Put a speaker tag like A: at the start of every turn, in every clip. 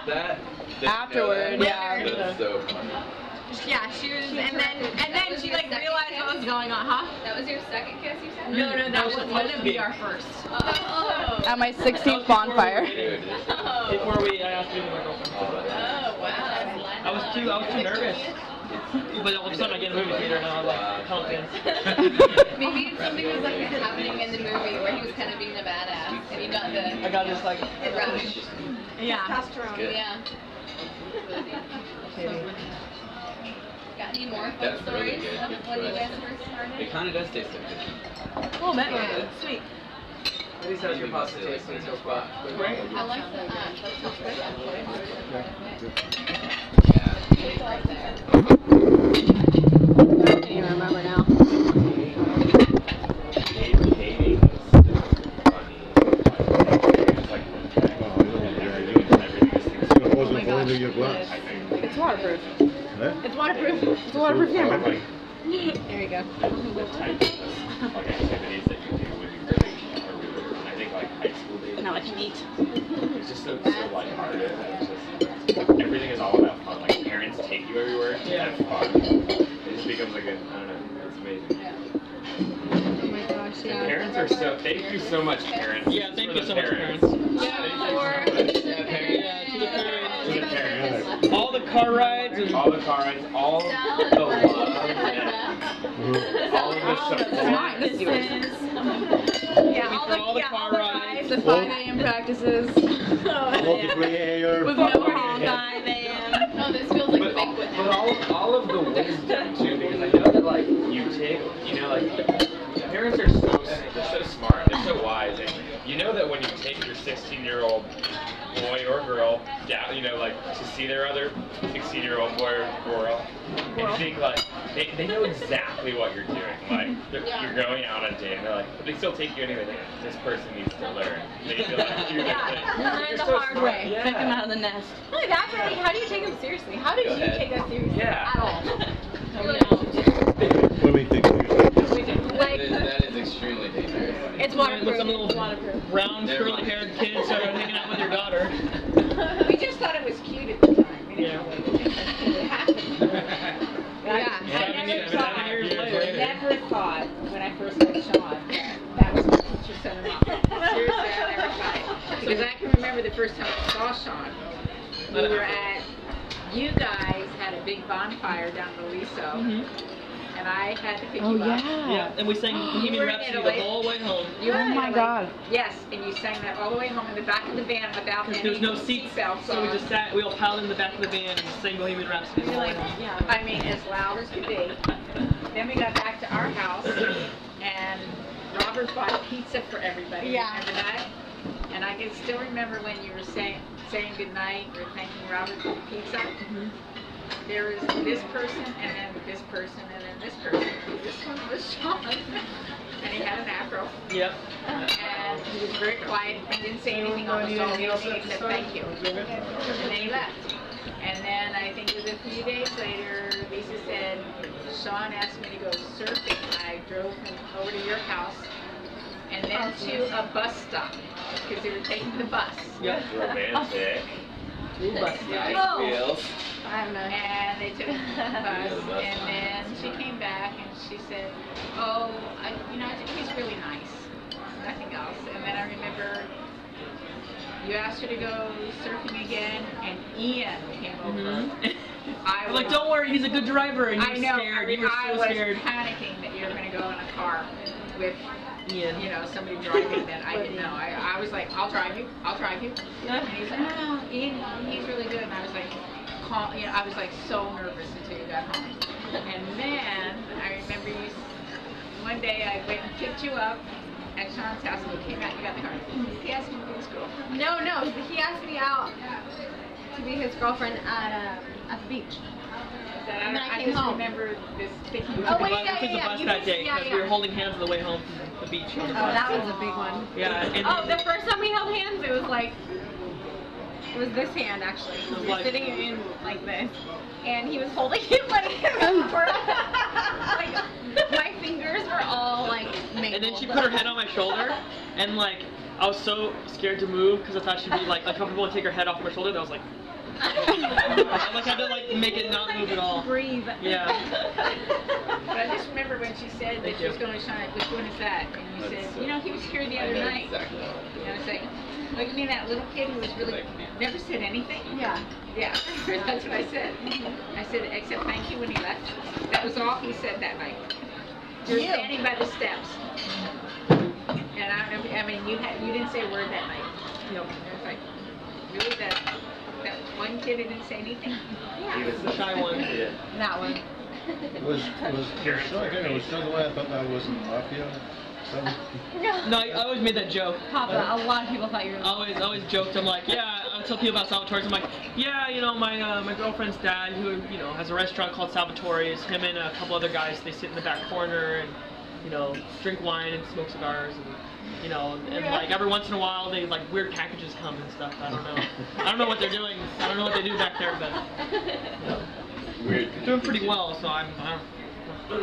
A: that?
B: Afterward, yeah.
A: That's so funny.
C: Yeah, she was, and then she like realized what was going on, huh?
D: That was your second kiss, you said?
C: No, that was gonna be our first.
D: Oh.
B: At my 16th bonfire.
E: Before I asked you to my girlfriend.
D: Oh, wow.
E: I was too nervous. But all of a sudden I get a movie theater and I was like, confidence.
D: Maybe something was like happening in the movie where he was kind of being the badass and you got the...
E: I got this like...
D: rush.
C: Yeah.
D: Yeah. Got any more fun
A: That's
D: stories
A: really good.
D: of when you guys first started?
A: It kind of does taste like fish.
C: A little bit. Sweet.
F: At least how's your pasta tasting so far?
E: Great.
D: I like the
A: Yeah.
D: right there.
C: I can't even remember now. It's waterproof. It's waterproof. It's a waterproof camera. There you go. Now I can eat.
G: It's just so lighthearted. Everything is all about fun. Like parents take you everywhere to have fun. It just becomes like a, I don't know, it's amazing.
C: Oh my gosh, yeah.
G: Parents are so, thank you so much, parents.
E: Yeah, thank you so much, parents. All the car rides and
G: all the car rides, all the love and all of the support.
C: This is yours. Yeah, all the car rides, the 5 a.m. practices.
F: Multiplayer.
C: With no call 5 a.m.
D: No, this feels like a banquet
G: But
D: now.
G: all of the wisdom too, because I know that like you take, you know, like parents are they're so smart, they're so wise, and you know that when you take your 16-year-old boy or girl down, you know, like to see their other 16-year-old boy or girl, and you think like they know exactly what you're doing. Like you're going out on a date, and they're like, but they still take you anyway. Like, this person needs to learn. They feel like do their thing.
C: Learn the hard way.
G: Yeah.
C: Pick them out of the nest. Really, that's really, how do you take them seriously? How did you take us seriously
G: Yeah.
C: at all?
F: Let me think.
C: Like,
A: That is extremely dangerous.
C: it's
E: with
C: waterproof.
E: some little
C: It's waterproof.
E: round, curly-haired kids started hanging out with your daughter.
H: We just thought it was cute at the time.
E: Yeah.
H: It happened.
C: Yeah.
H: I never
E: 7 years later.
H: never thought when I first met Sean that was my future son-in-law. Seriously, I never thought it. Because I can remember the first time I saw Sean. We were at, you guys had a big bonfire down in Aliso. And I had to pick you up.
E: Yeah, and we sang Bohemian
H: were in
E: Rhapsody the
H: Italy.
E: whole way home.
H: You were
B: Oh
H: in
B: my
H: Italy.
B: God.
H: Yes, and you sang that all the way home in the back of the van without any
E: There was no seats,
H: seatbelts
E: so we
H: on.
E: just sat, we all piled in the back of the van and sang Bohemian Rhapsody the
C: You're
E: whole way
C: like,
E: home.
C: yeah.
H: I mean, as loud as could be. Then we got back to our house, and Robert bought pizza for everybody.
C: Yeah.
H: Remember that? And I can still remember when you were saying goodnight, or thanking Robert for the pizza. There was this person, and then this person, and then this person. This one was Sean, and he had an afro,
E: Yep.
H: and he was very quiet. He didn't say anything almost all evening except thank you. And then he left. And then I think it was a few days later, Lisa said, Sean asked me to go surfing. I drove him over to your house and then to a bus stop because they were taking the bus.
E: Yep.
G: Romantic.
A: Wheels.
C: I don't know.
H: And they took the bus, and then she came back and she said, oh, I think he's really nice. Nothing else. And then I remember you asked her to go surfing again, and Ian came over.
E: I'm like, don't worry, he's a good driver, and you
H: I
E: were
H: know.
E: scared. You were
H: I
E: so
H: was
E: scared.
H: panicking that you were going to go in a car with,
E: Ian.
H: you know, somebody driving that I didn't know. I was like, I'll drive you.
E: Yeah.
H: And he's like, no, Ian, he's really good. And I was like, calm. You know, I was like so nervous until you got home. And then I remember one day I went and picked you up at Sean's house, and you came out, you got in the car. He asked me to be his girlfriend.
C: No, he asked me out to be his girlfriend at the beach.
H: And
C: then I
H: I
C: came
H: just
C: home.
H: remember this thinking.
C: Oh, wait,
E: We took the bus that day because we were holding hands on the way home from the beach. On the
C: Oh,
E: bus.
C: that was a big one.
E: Yeah. And
C: Oh, the first time we held hands, it was like, it was this hand actually. We were
E: Like-
C: sitting in like this, and he was holding it like, like my fingers were all like mangled.
E: And then she put her head on my shoulder, and like I was so scared to move because I thought she'd be like uncomfortable and take her head off my shoulder. That I was like, I had to like make it not move at all.
H: Breathe.
E: Yeah.
H: But I just remember when she said that she was going to shine. Which one is that? And you said, you know, he was here the other night.
A: Exactly.
H: And I was like, look at me, that little kid who was really never said anything.
C: Yeah.
H: Yeah, that's what I said. I said, except thank you when he left. That was all he said that night. You were standing by the steps. And I don't know, I mean, you didn't say a word that night.
E: Nope.
H: And I was like, really, that one kid who didn't say anything?
A: He was
E: The shy one.
A: Yeah.
C: That one.
F: Was still the way I thought that wasn't mafia?
E: No, I always made that joke.
C: Papa, a lot of people thought you were.
E: I always joked. I'm like, yeah. I tell people about Salvatore's. I'm like, yeah, you know, my girlfriend's dad, who has a restaurant called Salvatore's. Him and a couple other guys, they sit in the back corner and drink wine and smoke cigars and like every once in a while they like weird packages come and stuff. I don't know what they're doing. I don't know what they do back there, but
A: Weird.
E: doing pretty well. So I don't.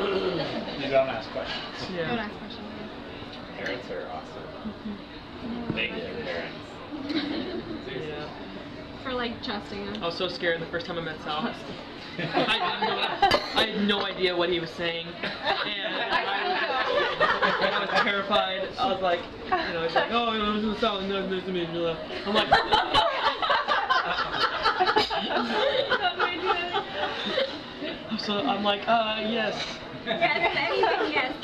I: You don't ask questions.
E: Yeah.
C: Don't ask questions.
G: Parents are awesome. Thank you, parents.
E: Yeah.
C: For like trusting him.
E: I was so scared the first time I met Sal. I had no idea what he was saying, and I was terrified. I was like, he's like, oh, this is Sal, nice to meet you. I'm like, so I'm like, yes.
C: Yes, anything, yes.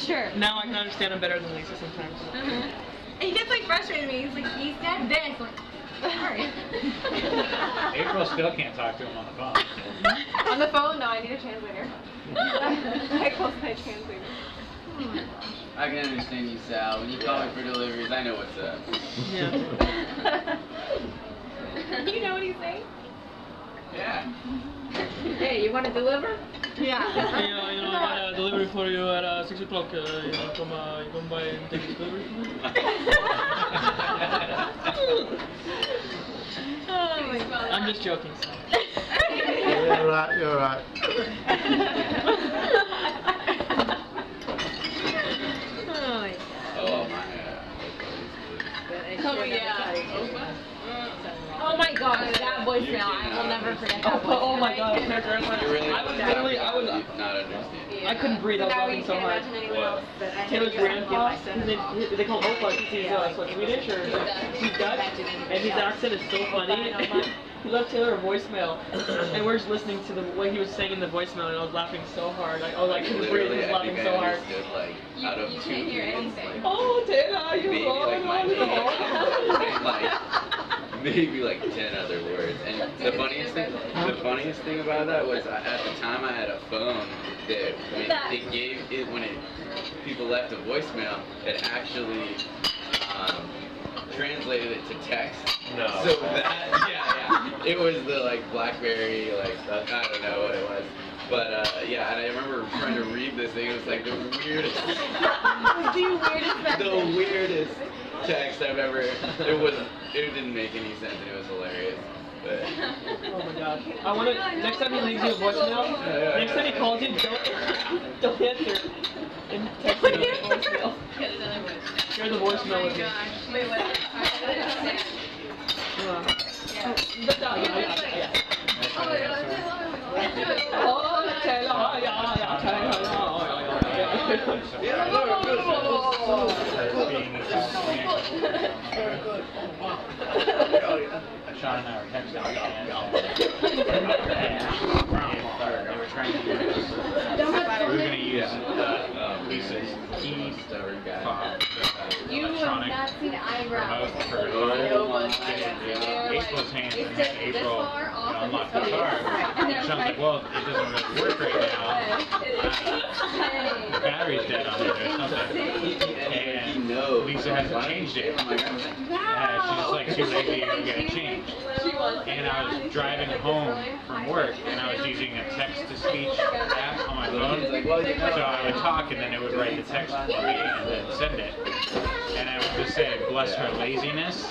C: Sure.
E: Now I can understand him better than Lisa sometimes.
C: And he gets like frustrated with me. He's like, he said this. Like, sorry.
I: April still can't talk to him on the phone.
C: On the phone? No, I need a translator. I close my translator.
A: I can understand you, Sal. When you call me for deliveries, I know what's up.
E: Yeah.
C: You know what he's saying?
A: Yeah.
H: Hey, you want to deliver?
C: Yeah.
E: Hey, I got a delivery for you at 6 o'clock. You come by and take this delivery for me?
C: Oh my God.
E: I'm just joking.
F: You're right, you're right.
A: Oh my.
C: Oh yeah. Oh my God, that voicemail, I will never forget that voicemail.
E: Oh my God.
A: You really
E: I was literally,
A: not understand.
E: I couldn't breathe. I was laughing so hard. Taylor's grandpa, they call him Opa because he's Swedish or he's Dutch, and his accent is so funny. He left Taylor a voicemail, and we're just listening to what he was saying in the voicemail, and I was laughing so hard. I couldn't breathe. I was laughing so hard.
A: Out of
D: You
A: 2
D: can't hear
A: minutes,
D: anything.
E: Oh, Taylor, you
A: maybe like my name, and like maybe like 10 other words. And the funniest thing about that was at the time I had a phone that when people left a voicemail, it actually translated it to text.
G: No.
A: So that it was the like BlackBerry, like I don't know what it was. But yeah, and I remember trying to read this thing. It was like the weirdest text I've ever. It didn't make any sense, and it was hilarious. But
E: Oh my God. I want to. Next time he leaves you a voicemail, next time he calls you, don't answer. And text him a voicemail.
D: Get another voice.
E: Share the voicemail with me.
D: Wait, what?
I: Sean and I were texting they were trying to use, we were going to use Lisa's key fob,
C: You have
I: electronic
C: not seen eyebrows.
I: remote for April's hands, and then April unlocked the car. And Sean's like, well, it doesn't really work right now. The battery's dead on it or something. And Lisa hasn't changed it. She's just like too lazy to get it changed. And I was driving home from work, and I was using a text-to-speech app on my phone. So I would talk, and then it would write the text for me, and then send it. And I would just say, bless her laziness.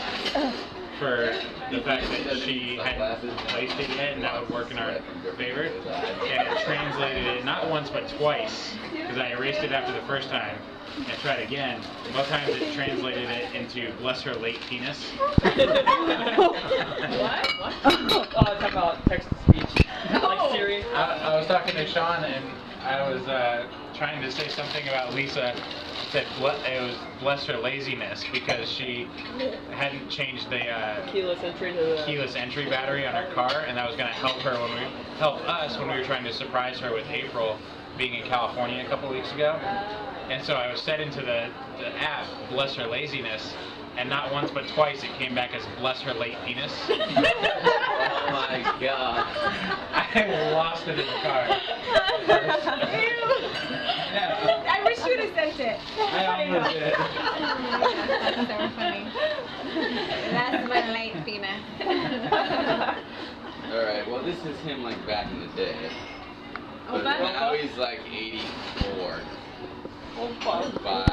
I: for the fact that she hadn't placed it yet, and that would work in our favor. And it translated it not once but twice, because I erased it after the first time and tried again. Both times it translated it into "bless her late penis."
E: What? Talk about text to speech. Like Siri.
I: I was talking to Sean, and I was trying to say something about Lisa. Said it was bless her laziness because she hadn't changed the
E: Keyless
I: entry battery on her car, and that was going to help us when we were trying to surprise her with April being in California a couple weeks ago. And so I was set into the app bless her laziness, and not once but twice it came back as bless her late penis.
A: Oh my god.
I: I lost it in the car.
C: I wish you would have sent it.
I: I almost did.
D: That's so funny. That's my late penis.
A: Alright, well this is him like back in the day. But now he's like 84.
E: Oh, fuck.
A: Bye.